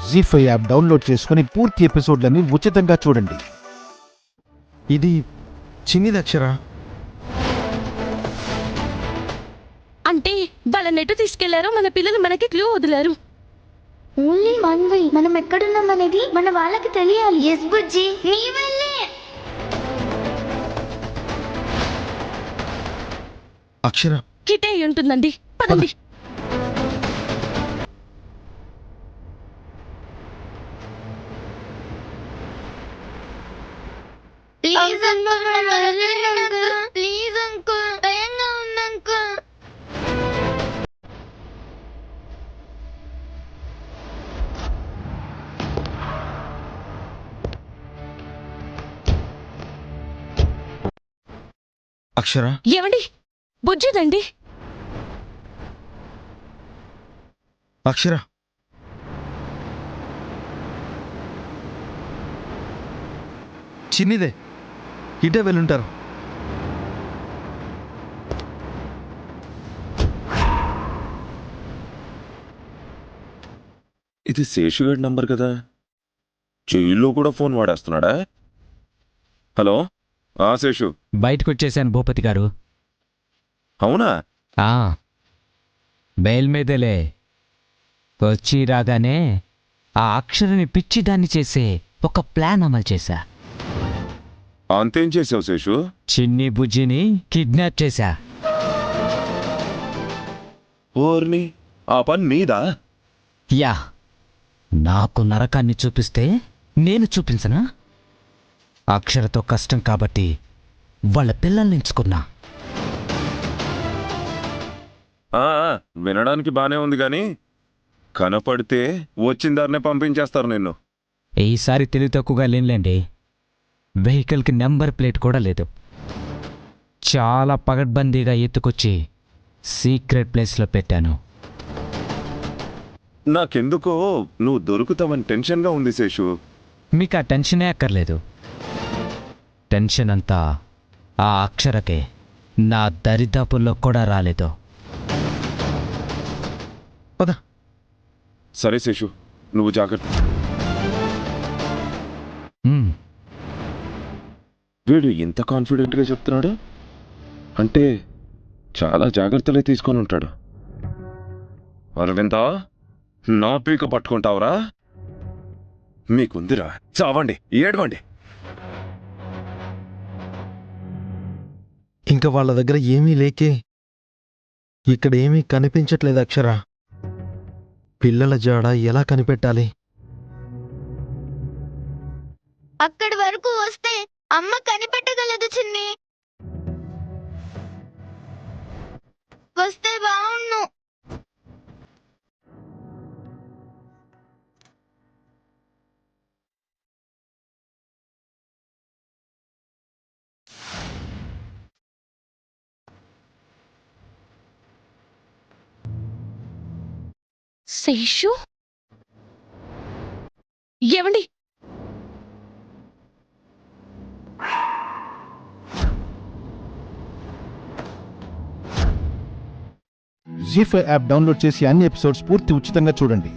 జీ5 app download చేసుకుని పూర్తి ఎపిసోడ్లని ఉచితంగా చూడండి. ఇది చిన్నిదక్షరా? అంటే వాళ్ళ నెట్టు తీసుకెళ్లారు, మన పిల్లలు మనకి క్లూ వదిలారు. Only one way. మనం ఎక్కడున్నాం అనేది మన వాళ్ళకి తెలియాలి. ఎస్ బుజ్జి, నీ వల్లే. అక్షర కిటే ఉంటుందండి, పదండి. ప్లీజ్ అంకుల్, ప్లీజ్ అంకుల్, భయంగా ఉంది అంకుల్. అక్షర ఏమండి, బుజ్జిదండి. అక్షర చిన్నిదే, ఇటే వెళ్ళుంటారు. ఇది శేషుగాడి నంబర్ కదా, జైల్లో కూడా ఫోన్ వాడేస్తున్నాడా? హలో, శేషు. బయటకు వచ్చేసాను భూపతి గారు. అవునా? బెయిల్ మీదలే. వచ్చి రాగానే ఆ అక్షరని పిచ్చిదాన్ని చేసే ఒక ప్లాన్ అమలు చేశా. అంతేం చేసావు శేషు? చిన్ని బుజ్జిని కిడ్నాప్ చేశా. ఓర్ని, ఆ పని నీదా? యా, నాకు నరకాన్ని చూపిస్తే నేను చూపించనా? అక్షరతో కష్టం కాబట్టి వాళ్ళ పిల్లల్ని ఎంచుకున్నా. వినడానికి బానే ఉంది గాని కనపడితే వచ్చిన దారినే పంపించేస్తారు నిన్ను. ఈసారి తెలివి తక్కువగా లేనులేండి. వెహికల్కి నెంబర్ ప్లేట్ కూడా లేదు. చాలా పగడ్బందీగా ఎత్తుకొచ్చి సీక్రెట్ ప్లేస్లో పెట్టాను. నాకెందుకో నువ్వు దొరుకుతావని టెన్షన్గా ఉంది శేషు. మీకు ఆ టెన్షనే అక్కర్లేదు. టెన్షన్ అంతా ఆ అక్షరకే. నా దరిదాపుల్లో కూడా రాలేదు. పద. సరే శేషు, నువ్వు జాగ్రత్త. వీడు ఇంత కాన్ఫిడెంట్గా చెప్తున్నాడు అంటే చాలా జాగ్రత్తలే తీసుకొని ఉంటాడు. అరవిందా, నా పీక పట్టుకుంటావురా? మీకుందిరా, చావండి, ఏడవండి. ఇంకా వాళ్ళ దగ్గర ఏమీ లేకే. ఇక్కడ ఏమీ కనిపించట్లేదు అక్షర. పిల్లల జాడ ఎలా కనిపెట్టాలి? అక్కడి వరకు వస్తే అమ్మ కనిపెట్టగలదు చిన్ని. వస్తే బావుణ్ణు. శేషు, ఏమండి? జీ5 యాప్ డౌన్లోడ్ చేసి అన్ని ఎపిసోడ్స్ పూర్తి ఉచితంగా చూడండి.